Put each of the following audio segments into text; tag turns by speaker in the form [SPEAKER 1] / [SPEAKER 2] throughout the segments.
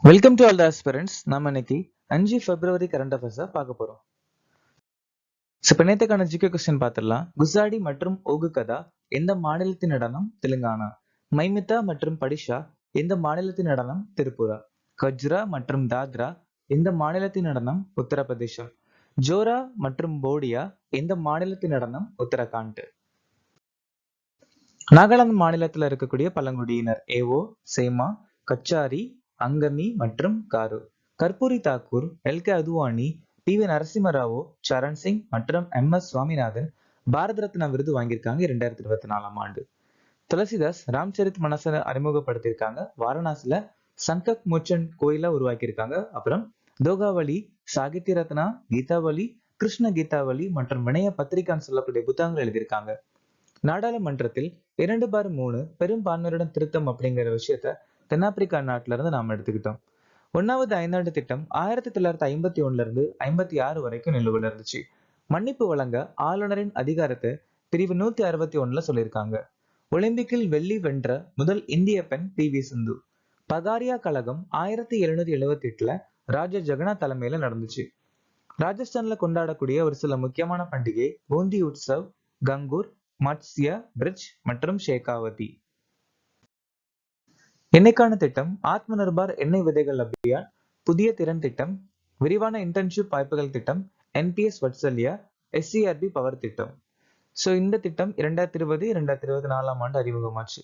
[SPEAKER 1] Welcome to all the aspirants. நம்ம இன்னைக்கு 5 பிப்ரவரி current அஃபேர்ஸை பார்க்க போறோம். இப்போ நேற்றுக்கான ஜிகே கொஸ்டின் பார்த்துடலாம். குசாடி மற்றும் ஓகு கதா எந்த மாநிலத்தின் நடனம்? தெலுங்கானா. மைமிதா மற்றும் படிஷா எந்த மாநிலத்தின் நடனம்? திரிபுரா. கஜ்ரா மற்றும் தாத்ரா எந்த மாநிலத்தின் நடனம்? உத்தரப்பிரதேசம். ஜோரா மற்றும் போடியா எந்த மாநிலத்தின் நடனம்? உத்தரகாண்ட். நாகாலாந்து மாநிலத்தில் இருக்கக்கூடிய பழங்குடியினர் ஏவோ, சேமா, கச்சாரி, அங்கமி மற்றும் காரு. கற்பூரி தாக்கூர், எல்.கே. அத்வானி, பி.வி. நரசிம்மராவோ, சரண் சிங் மற்றும் எம்.எஸ். சுவாமிநாதன் பாரத ரத்னா விருது வாங்கியிருக்காங்க 2024ஆம் ஆண்டு. துளசிதாஸ் ராம்சரித் மனசை அறிமுகப்படுத்தியிருக்காங்க. வாரணாசில சங்கக் மோச்சன் கோயில உருவாக்கியிருக்காங்க. அப்புறம் தோகாவளி, சாகித்ய ரத்னா, கீதாவளி, கிருஷ்ண கீதாவளி மற்றும் வினய பத்திரிகான்னு சொல்லக்கூடிய புத்தகங்கள் எழுதியிருக்காங்க. நாடாளுமன்றத்தில் 2/3 பெரும்பான்மையுடன் திருத்தம் அப்படிங்கிற விஷயத்த தென்னாப்பிரிக்கா நாட்டில இருந்து நாம எடுத்துக்கிட்டோம். 1வது ஐந்தாண்டு திட்டம் 1951 இருந்து 56 வரைக்கும் நிலுவையில் இருந்துச்சு. மன்னிப்பு வழங்க ஆளுநரின் அதிகாரத்தை பிரிவு 161ல சொல்லியிருக்காங்க. ஒலிம்பிக்கில் வெள்ளி வென்ற முதல் இந்திய பெண் பி.வி. சிந்து. பகாரியா கழகம் 1778ல ராஜா ஜெகநாத் தலைமையில நடந்துச்சு. ராஜஸ்தான்ல கொண்டாடக்கூடிய ஒரு சில முக்கியமான பண்டிகை பூந்தி உற்சவ், கங்கூர், மத்ஸ்ய பிரிட்ஜ் மற்றும் ஷேகாவதி. இன்னைக்கான திட்டம் ஆத்ம நிர்பார் எண்ணெய் விதைகள் அபியான், புதிய திறன் திட்டம், விரிவான இன்டர்ன்ஷிப் வாய்ப்புகள் திட்டம், என்பிஎஸ் வட்சல்யா, எஸ்சிஆர்பி பவர் திட்டம். சோ இந்த திட்டம் 2020-2024ஆம் ஆண்டு அறிமுகமாச்சு.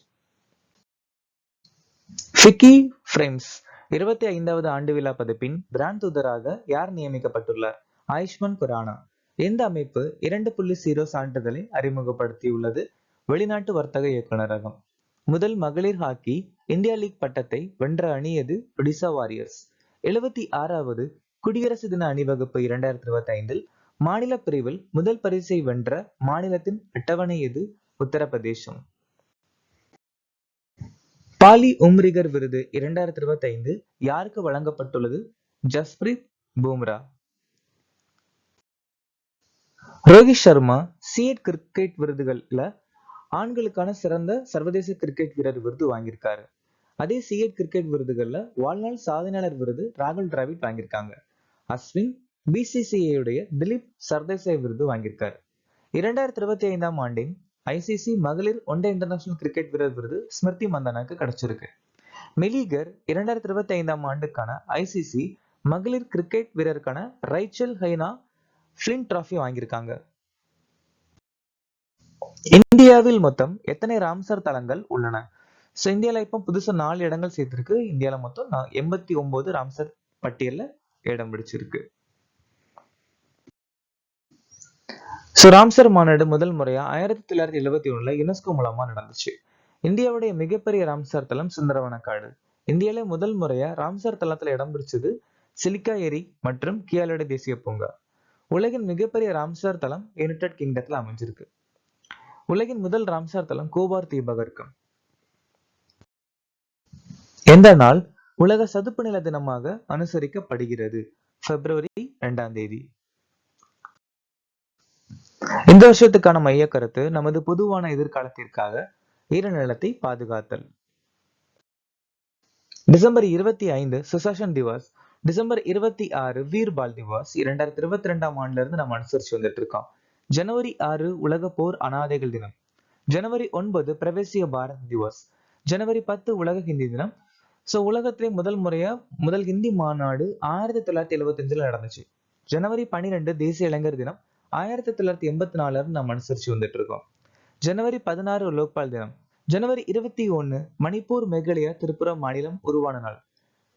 [SPEAKER 1] ஃபிக்கி ஃப்ரேம்ஸ் 25வது ஆண்டு விழா பதிப்பின் பிராண்ட் தூதராக யார் நியமிக்கப்பட்டுள்ளார்? ஆயுஷ்மான் குரானா. எந்த அமைப்பு 2.0 சான்றிதழை அறிமுகப்படுத்தியுள்ளது? வெளிநாட்டு வர்த்தக இயக்குநரகம். முதல் மகளிர் ஹாக்கி இந்தியா லீக் பட்டத்தை வென்ற அணி எது? ஒடிசா வாரியர்ஸ். 76வது குடியரசு தின அணிவகுப்பு 2025இல் மாநில பிரிவில் முதல் பரிசை வென்ற மாநிலத்தின் அட்டவணை எது? உத்தரப்பிரதேசம். பாலி உம்ரிகர் விருது 2025 யாருக்கு வழங்கப்பட்டுள்ளது? ஜஸ்பிரீத் பும்ரா. ரோஹித் சர்மா சிஎட் கிரிக்கெட் விருதுகள்ல ஆண்களுக்கான சிறந்த சர்வதேச கிரிக்கெட் வீரர் விருது வாங்கியிருக்காரு. அதே சிஎட் கிரிக்கெட் விருதுகள்ல வாழ்நாள் சாதனையாளர் விருது ராகுல் டிராவிட் வாங்கியிருக்காங்க. அஸ்வின் பிசிசிஐ உடைய திலீப் சர்தேசாய் விருது வாங்கியிருக்காரு. 2025ஆம் ஆண்டின் ஐசிசி மகளிர் ஒன் டே இன்டர்நேஷனல் கிரிக்கெட் வீரர் விருது ஸ்மிருதி மந்தனாக்கு கிடைச்சிருக்கு. மெலிகர் 2025ஆம் ஆண்டுக்கான ஐசிசி மகளிர் கிரிக்கெட் வீரருக்கான ரைச்சல் ஹைனா ஃபிளின் டிராஃபி வாங்கியிருக்காங்க. இந்தியாவில் மொத்தம் எத்தனை ராம்சர் தலங்கள் உள்ளன? இந்தியால இப்போ புதுசா 4 இடங்கள் சேர்த்திருக்கு. இந்தியால மொத்தம் 89 ராம்சர் பட்டியல்ல இடம் பிடிச்சிருக்கு. ராம்சர் மாநாடு முதல் முறையா 1971ல யுனெஸ்கோ மூலமா நடந்துச்சு. இந்தியாவுடைய மிகப்பெரிய ராம்சர் தலம் சுந்தரவனக்காடு. இந்தியால முதல் முறையா ராம்சர் தலத்துல இடம் பிடிச்சது சிலிக்கா ஏரி மற்றும் கியாலோட தேசிய பூங்கா. உலகின் மிகப்பெரிய ராம்சர் தலம் யுனைடெட் கிங்டத்துல அமைஞ்சிருக்கு. உலகின் முதல் ராம்சார் தலம் கோபார் தீபகற்பம். எந்த நாள் உலக சதுப்பு நில தினமாக அனுசரிக்கப்படுகிறது? பிப்ரவரி 2ஆம் தேதி. இந்த வருஷத்துக்கான மைய கருத்து நமது பொதுவான எதிர்காலத்திற்காக ஈரநிலத்தை பாதுகாத்தல். டிசம்பர் 25 சுசாசன் திவாஸ், டிசம்பர் 26 வீர்பால் திவாஸ் 2022ஆம் ஆண்டுல இருந்து நம்ம அனுசரிச்சு வந்துட்டு இருக்கோம். ஜனவரி 6 உலக போர் அனாதைகள் தினம். ஜனவரி 9 பிரவேசிய பாரத் திவஸ். ஜனவரி 10 உலக ஹிந்தி தினம். உலகத்திலே முதல் முறையா முதல் ஹிந்தி மாநாடு 1975ல நடந்துச்சு. ஜனவரி 12 தேசிய இளைஞர் தினம் 1984 இருந்து நம்ம அனுசரிச்சு வந்துட்டு இருக்கோம். ஜனவரி 16 லோக்பால் தினம். ஜனவரி 21 மணிப்பூர், மேகாலயா, திரிபுரா மாநிலம் உருவான நாள்.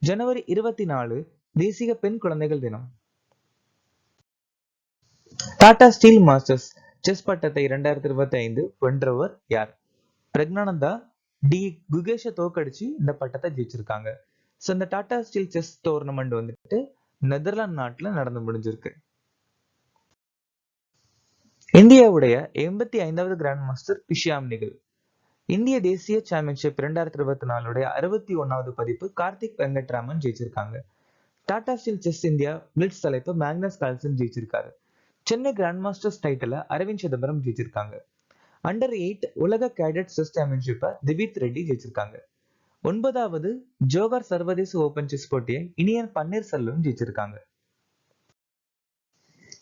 [SPEAKER 1] ஜனவரி 24 தேசிய பெண் குழந்தைகள் தினம். டாடா ஸ்டீல் மாஸ்டர்ஸ் செஸ் பட்டத்தை 2025 வென்றவர் யார்? பிரக்னானந்தா டி குகேஷ தோக்கடிச்சு இந்த பட்டத்தை ஜெயிச்சிருக்காங்க. இந்த டாடா ஸ்டீல் செஸ் டோர்னமெண்ட் வந்துட்டு நெதர்லாந்து நாட்டுல நடந்து முடிஞ்சிருக்கு. இந்தியாவுடைய 85வது கிராண்ட் மாஸ்டர் பிஷியாம் நிகல். இந்திய தேசிய சாம்பியன்ஷிப் 2024 61வது பதிப்பு கார்த்திக் வெங்கட்ராமன் ஜெயிச்சிருக்காங்க. Tata Steel chess India blitz தலைப்பு மேக்னஸ் கால்சன் ஜெயிச்சிருக்காரு. சென்னை கிராண்ட் மாஸ்டர்ஸ் டைட்டில அரவிந்த் சிதம்பரம் ஜெயிச்சிருக்காங்க. அண்டர் 8 உலக கேடட் செஸ் சாம்பியன்ஷிப்பை திவித் ரெட்டி ஜெயிச்சிருக்காங்க. 9வது ஜோகர் சர்வதேச ஓபன் செஸ் போட்டியை இனியன் பன்னீர்செல்வம் ஜெயிச்சிருக்காங்க.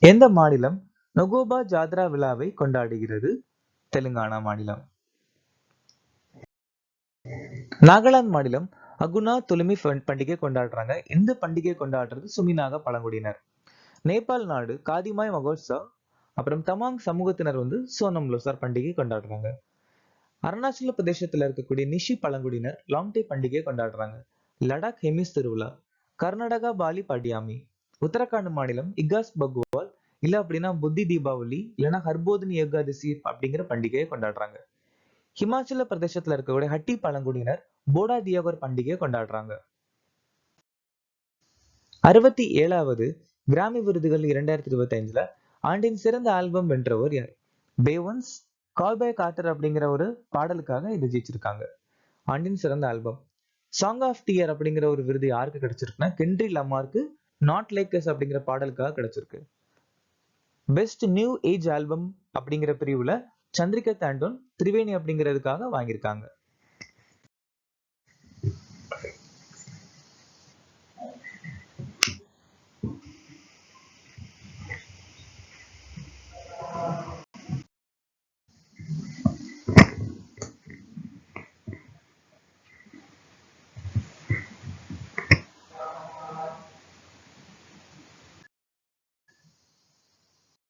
[SPEAKER 1] எந்த மாநிலம் நொகோபா ஜாத்ரா விழாவை கொண்டாடுகிறது? தெலுங்கானா மாநிலம். நாகாலாந்து மாநிலம் அகுனா துலுமி பண்டிகை கொண்டாடுறாங்க. இந்த பண்டிகை கொண்டாடுறது சுமிநாக பழங்குடியினர். நேபாள் நாடு காதிமாய் மகோத்சவ் அப்புறம் தமாங் சமூகத்தினர் சோனம் லோசார் பண்டிகை கொண்டாடுறாங்க. அருணாச்சல பிரதேசத்துல இருக்கக்கூடிய நிஷி பழங்குடியினர் லாங்டே பண்டிகையை கொண்டாடுறாங்க. லடாக் ஹெமிஸ் திருவிழா. கர்நாடகா பாலி படியாமி. உத்தரகாண்ட் மாநிலம் இகாஸ் பகுவால் இல்ல அப்படின்னா புத்தி தீபாவளி இல்லைன்னா ஹர்போதினி ஏகாதசி அப்படிங்கிற பண்டிகையை கொண்டாடுறாங்க. ஹிமாச்சல பிரதேசத்துல இருக்கக்கூடிய ஹட்டி பழங்குடியினர் போடா தியோகர் பண்டிகையை கொண்டாடுறாங்க. 67வது கிராமி விருதுகள் 2025ல ஆண்டின் சிறந்த ஆல்பம் வென்றவர் யார்? பேவன்ஸ் கால் பை கார்ட்டர் அப்படிங்கிற ஒரு பாடலுக்காக இது ஜெயிச்சிருக்காங்க. ஆண்டின் சிறந்த album. Song of the year அப்படிங்கிற ஒரு விருது யாருக்கு கிடைச்சிருக்குன்னா கென்ட்ரி லமார்க்கு நாட் லைக் அஸ் அப்படிங்கிற பாடலுக்காக கிடைச்சிருக்கு. பெஸ்ட் நியூ ஏஜ் ஆல்பம் அப்படிங்கிற பிரிவுல சந்திரிகா தாண்டோன் திரிவேணி அப்படிங்கிறதுக்காக வாங்கியிருக்காங்க.